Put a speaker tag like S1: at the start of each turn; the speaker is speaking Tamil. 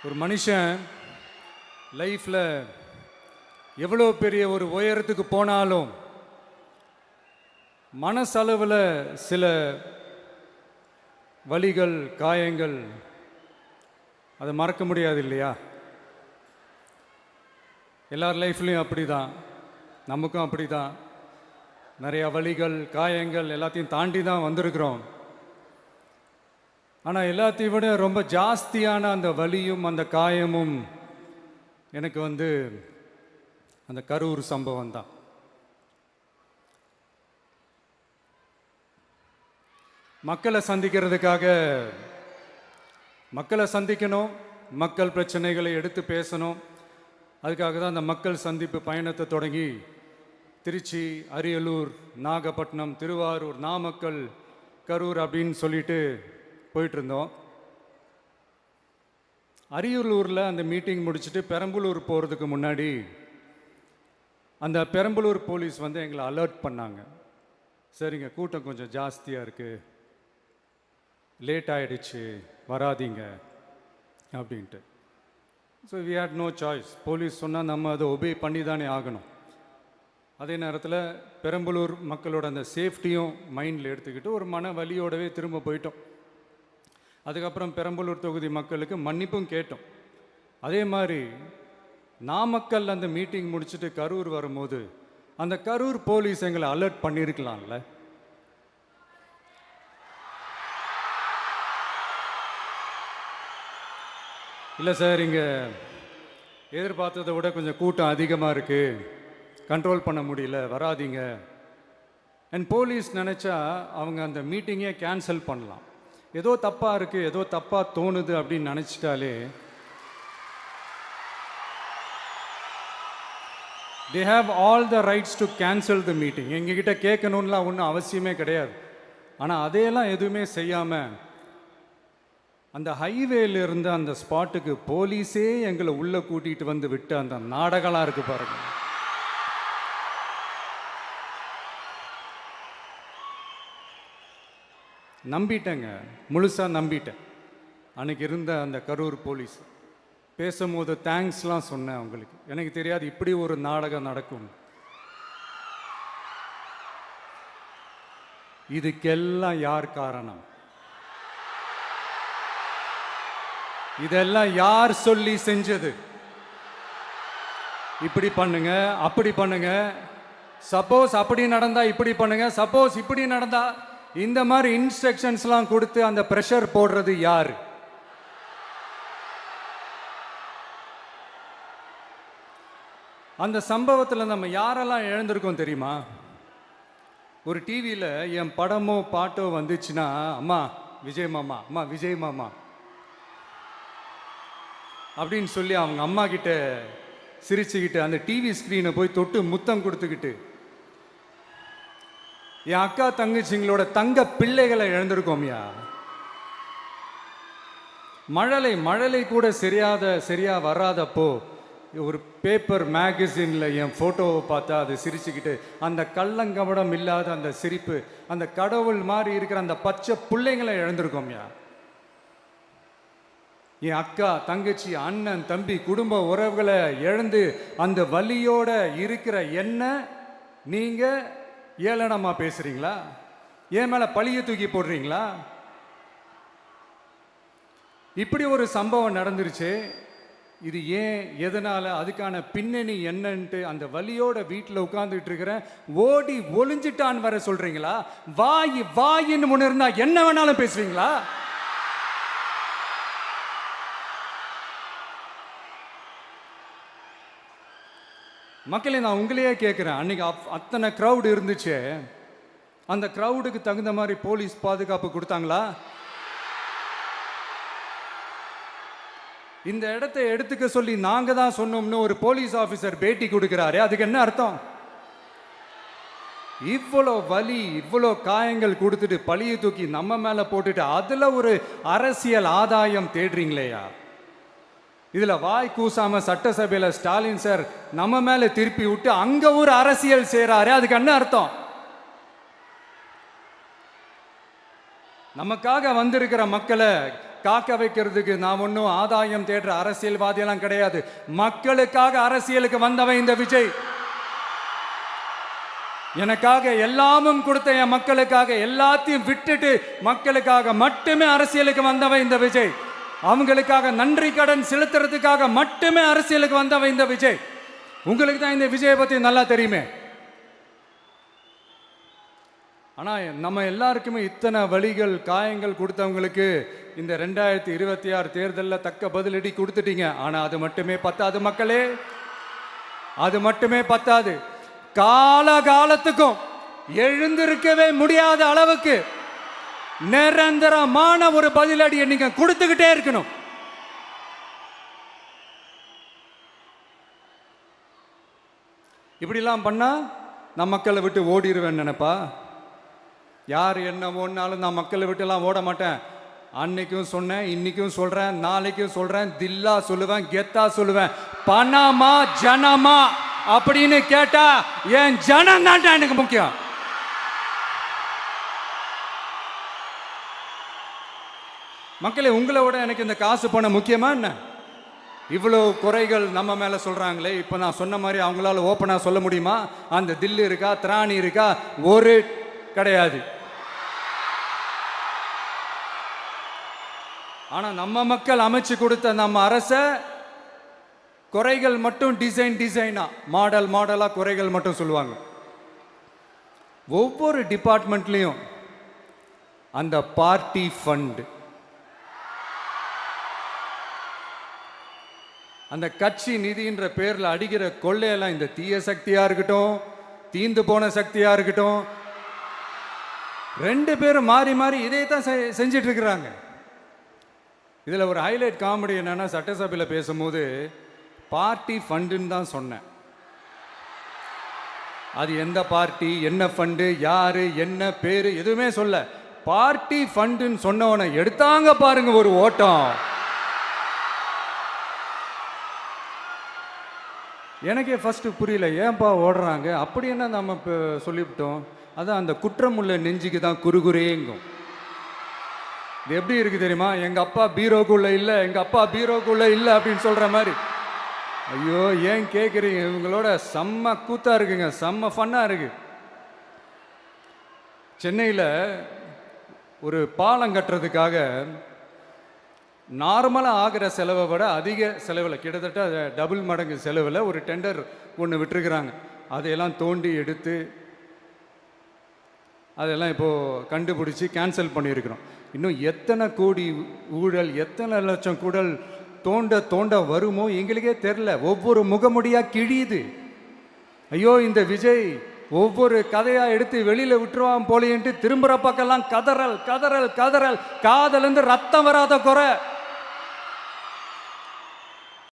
S1: ஒரு மனுஷன் லைஃப்பில் எவ்வளோ பெரிய ஒரு உயரத்துக்கு போனாலும் மனசளவில் சில வலிகள் காயங்கள் அதை மறக்க முடியாது இல்லையா? எல்லார் லைஃப்லேயும் அப்படி தான், நமக்கும் அப்படி தான். நிறையா வலிகள் காயங்கள் எல்லாத்தையும் தாண்டி தான் வந்திருக்கிறோம். ஆனால் எல்லாத்தையும் விட ரொம்ப ஜாஸ்தியான அந்த வலியும் அந்த காயமும் எனக்கு அந்த கரூர் சம்பவம் தான். மக்களை சந்திக்கணும், மக்கள் பிரச்சனைகளை எடுத்து பேசணும். அதுக்காக தான் அந்த மக்கள் சந்திப்பு பயணத்தை தொடங்கி திருச்சி, அரியலூர், நாகப்பட்டினம், திருவாரூர், நாமக்கல், கரூர் அப்படின்னு சொல்லிட்டு போயிட்டு இருந்தோம். அரியலூரில் அந்த மீட்டிங் முடிச்சுட்டு பெரம்பலூர் போகிறதுக்கு முன்னாடி அந்த பெரம்பலூர் போலீஸ் எங்களை அலர்ட் பண்ணாங்க. சரிங்க, கூட்டம் கொஞ்சம் ஜாஸ்தியாக இருக்குது, லேட் ஆகிடுச்சு, வராதிங்க அப்படின்ட்டு. So we had no choice. Police சொன்னால் நம்ம அதை ஒபே பண்ணி தானே ஆகணும். அதே நேரத்தில் பெரம்பலூர் மக்களோட அந்த சேஃப்டியும் மைண்டில் எடுத்துக்கிட்டு ஒரு மன வலியோடவே திரும்ப போயிட்டோம். அதுக்கப்புறம் பெரம்பலூர் தொகுதி மக்களுக்கு மன்னிப்பும் கேட்டோம். அதே மாதிரி நாமக்கல் அந்த மீட்டிங் முடிச்சுட்டு கரூர் வரும்போது அந்த கரூர் போலீஸ் எங்களை அலர்ட் பண்ணியிருக்கலாம்ல. இல்லை சார், இங்கே எதிர்பார்த்ததை விட கொஞ்சம் கூட்டம் அதிகமாக இருக்குது, கண்ட்ரோல் பண்ண முடியல, வராதிங்க. அண்ட் போலீஸ் நினச்சா அவங்க அந்த மீட்டிங்கே கேன்சல் பண்ணலாம். ஏதோ தப்பாக இருக்குது, ஏதோ தப்பாக தோணுது அப்படின்னு நினச்சிட்டாலே they have all the rights to cancel the meeting. எங்ககிட்ட கேட்கணும்லாம் ஒன்றும் அவசியமே கிடையாது. ஆனால் அதையெல்லாம் எதுவுமே செய்யாமல் அந்த ஹைவேல இருந்து அந்த ஸ்பாட்டுக்கு போலீஸே எங்களை உள்ளே கூட்டிகிட்டு வந்து விட்டு அந்த நாடகம்லாம் இருக்கு பாருங்க. நம்பிட்டேங்க, முழுசாக நம்பிட்டேன். அன்னைக்கு இருந்த அந்த கரூர் போலீஸ் பேசும்போது தேங்க்ஸ்லாம் சொன்னேன் அவங்களுக்கு. எனக்கு தெரியாது இப்படி ஒரு நாடகம் நடக்கும். இதுக்கெல்லாம் யார் காரணம்? இதெல்லாம் யார் சொல்லி செஞ்சது? இப்படி பண்ணுங்க, அப்படி பண்ணுங்க, சப்போஸ் அப்படி நடந்தா இப்படி பண்ணுங்க, சப்போஸ் இப்படி நடந்தா இந்த மாதிரி இன்ஸ்ட்ரக்ஷன்ஸ்லாம் கொடுத்து அந்த ப்ரெஷர் போடுறது யார்? அந்த சம்பவத்தில் நம்ம யாரெல்லாம் இழந்திருக்கோம் தெரியுமா? ஒரு டிவியில் என் படமோ பாட்டோ வந்துச்சுன்னா, அம்மா விஜய் மாமா, அம்மா விஜய் மாமா அப்படின்னு சொல்லி அவங்க அம்மா கிட்ட சிரிச்சுக்கிட்டு அந்த டிவி ஸ்க்ரீனை போய் தொட்டு முத்தம் கொடுத்துக்கிட்டு என் அக்கா தங்கச்சிங்களோட தங்க பிள்ளைகளை இழந்திருக்கோம்யா. மழலை கூட சரியா வராதப்போ ஒரு பேப்பர் மேகசினில் என் ஃபோட்டோவை பார்த்தா அது சிரிச்சுக்கிட்டு அந்த கள்ளங்கபடம் இல்லாத அந்த சிரிப்பு, அந்த கடவுள் மாதிரி இருக்கிற அந்த பச்சை பிள்ளைங்களை இழந்திருக்கோம்யா. என் அக்கா தங்கச்சி அண்ணன் தம்பி குடும்ப உறவுகளை இழந்து அந்த வலியோட இருக்கிற என்ன நீங்க ஏளனமா பேசுறீங்களா? என் மேல பழிய தூக்கி போடுறீங்களா? இப்படி ஒரு சம்பவம் நடந்துருச்சு. இது ஏன், எதனால, அதுக்கான பின்னணி என்னன்ட்டு அந்த வலியோட வீட்டில் உட்கார்ந்துட்டு இருக்கிற ஓடி ஒளிஞ்சிட்டான்னு வர சொல்றீங்களா? வாயின்னு முன்ன இருந்தா என்ன வேணாலும் பேசுவீங்களா? மக்களே, நான் உங்களையே கேட்குறேன். அன்னைக்கு அத்தனை க்ரௌடு இருந்துச்சு, அந்த க்ரௌடுக்கு தகுந்த மாதிரி போலீஸ் பாதுகாப்பு கொடுத்தாங்களா? இந்த இடத்தை எடுத்துக்க சொல்லி நாங்க தான் சொன்னோம்னு ஒரு போலீஸ் ஆஃபீஸர் பேட்டி கொடுக்கிறாரு. அதுக்கு என்ன அர்த்தம்? இவ்வளோ வலி, இவ்வளோ காயங்கள் கொடுத்துட்டு பழியை தூக்கி நம்ம மேல போட்டுட்டு அதுல ஒரு அரசியல் ஆதாயம் தேடுறீங்களேயா? இதுல வாய் கூசாம சட்டசபையில ஸ்டாலின் சார் நம்ம மேல திருப்பி விட்டு அங்க ஒரு அரசியல் செய்றாரு. அதுக்கு என்ன அர்த்தம்? நமக்காக வந்திருக்கிற மக்களை காக்க வைக்கிறதுக்கு நான் ஒன்றும் ஆதாயம் தேடுற அரசியல்வாதியெல்லாம் கிடையாது. மக்களுக்காக அரசியலுக்கு வந்தவன் இந்த விஜய். எனக்காக எல்லாமும் கொடுத்த என் மக்களுக்காக எல்லாத்தையும் விட்டுட்டு மக்களுக்காக மட்டுமே அரசியலுக்கு வந்தவன் இந்த விஜய். அவங்களுக்காக நன்றி கடன் செலுத்துறதுக்காக மட்டுமே அரசியலுக்கு வந்தவன் இந்த விஜய். உங்களுக்கு தான் இந்த விஜயை பத்தி நல்லா தெரியுமே. ஆனா நம்ம எல்லாருக்குமே இத்தனை வலிகள் காயங்கள் கொடுத்தவங்களுக்கு இந்த 2026 தேர்தலில் தக்க பதிலடி கொடுத்துட்டீங்க. ஆனா அது மட்டுமே பத்தாது மக்களே, அது மட்டுமே பத்தாது. காலகாலத்துக்கும் எழுந்திருக்கவே முடியாத அளவுக்கு நிரந்தரமான ஒரு பதிலடியை நீங்க கொடுத்துக்கிட்டே இருக்கணும். இப்படிலாம் பண்ணா நான் மக்களை விட்டு ஓடிடுவேன் நினைப்பா? யார் என்ன ஓடினாலும் நான் மக்களை விட்டுலாம் ஓட மாட்டேன். அன்னைக்கும் சொன்னேன், இன்னைக்கும் சொல்றேன், நாளைக்கும் சொல்றேன், தில்லா சொல்லுவேன், கெத்தா சொல்லுவேன். பணமா ஜனமா அப்படின்னு கேட்டா என் ஜனம் தான் எனக்கு முக்கியம். மக்களே, உங்களை விட எனக்கு இந்த காசு பணம் முக்கியமா என்ன? இவ்வளோ குறைகள் நம்ம மேல சொல்றாங்களே, இப்போ நான் சொன்ன மாதிரி அவங்களால ஓப்பனா சொல்ல முடியுமா? அந்த தில்லு இருக்கா, திராணி இருக்கா? ஒரு கிடையாது. ஆனா நம்ம மக்கள் அமைச்சு கொடுத்த நம்ம அரச குறைகள் மட்டும் டிசைனா மாடலா குறைகள் மட்டும் சொல்லுவாங்க. ஒவ்வொரு டிபார்ட்மெண்ட்லயும் அந்த பார்ட்டி ஃபண்ட், அந்த கட்சி நிதின்ற பேர்ல அடிக்கிற கொள்ளையெல்லாம் இந்த தீய சக்தியா இருக்கட்டும், தீந்து போன சக்தியா இருக்கட்டும், ரெண்டு பேரும் மாறி மாறி இதே தான் செஞ்சிட்டு இருக்கிறாங்க. இதுல ஒரு ஹைலைட் காமெடி என்னன்னா, சட்டசபையில் பேசும்போது பார்ட்டி ஃபண்டுன்னு தான் சொன்னேன். அது எந்த பார்ட்டி, என்ன ஃபண்டு, யாரு, என்ன பேரு எதுவுமே சொல்ல. பார்ட்டி ஃபண்டுன்னு சொன்னவனை எடுத்தாங்க பாருங்க ஒரு ஓட்டம். எனக்கே ஃபர்ஸ்ட் புரியல, ஏன்பா ஓடுறாங்க? அப்படி என்ன நம்ம இப்போ சொல்லிவிட்டோம்? அதான் அந்த குற்றமுள்ள நெஞ்சுக்கு தான் குறுகுறேங்கும். இது எப்படி இருக்கு தெரியுமா? எங்க அப்பா பீரோக்குள்ள இல்லை, எங்க அப்பா பீரோக்குள்ள இல்லை அப்படின்னு சொல்ற மாதிரி. ஐயோ, ஏன் கேட்குறீங்க? இவங்களோட செம்ம கூத்தா இருக்குங்க, செம்ம ஃபன்னா இருக்கு. சென்னையில் ஒரு பாலம் கட்டுறதுக்காக நார்மலாக ஆகிற செலவை விட அதிக செலவில், கிட்டத்தட்ட டபுள் மடங்கு செலவில் ஒரு டெண்டர் ஒன்று விட்டுருக்குறாங்க. அதையெல்லாம் தோண்டி எடுத்து அதெல்லாம் இப்போது கண்டுபிடிச்சி கேன்சல் பண்ணியிருக்கிறோம். இன்னும் எத்தனை கோடி ஊழல், எத்தனை லட்சம் கூடல் தோண்ட வருமோ எங்களுக்கே தெரில. ஒவ்வொரு முகமுடியாக கிழியுது. ஐயோ, இந்த விஜய் ஒவ்வொரு கதையாக எடுத்து வெளியில் விட்டுருவான் போலேன்ட்டு திரும்புகிற பக்கம்லாம் கதறல் கதறல் கதறல். காதலேருந்து ரத்தம் வராத குறை.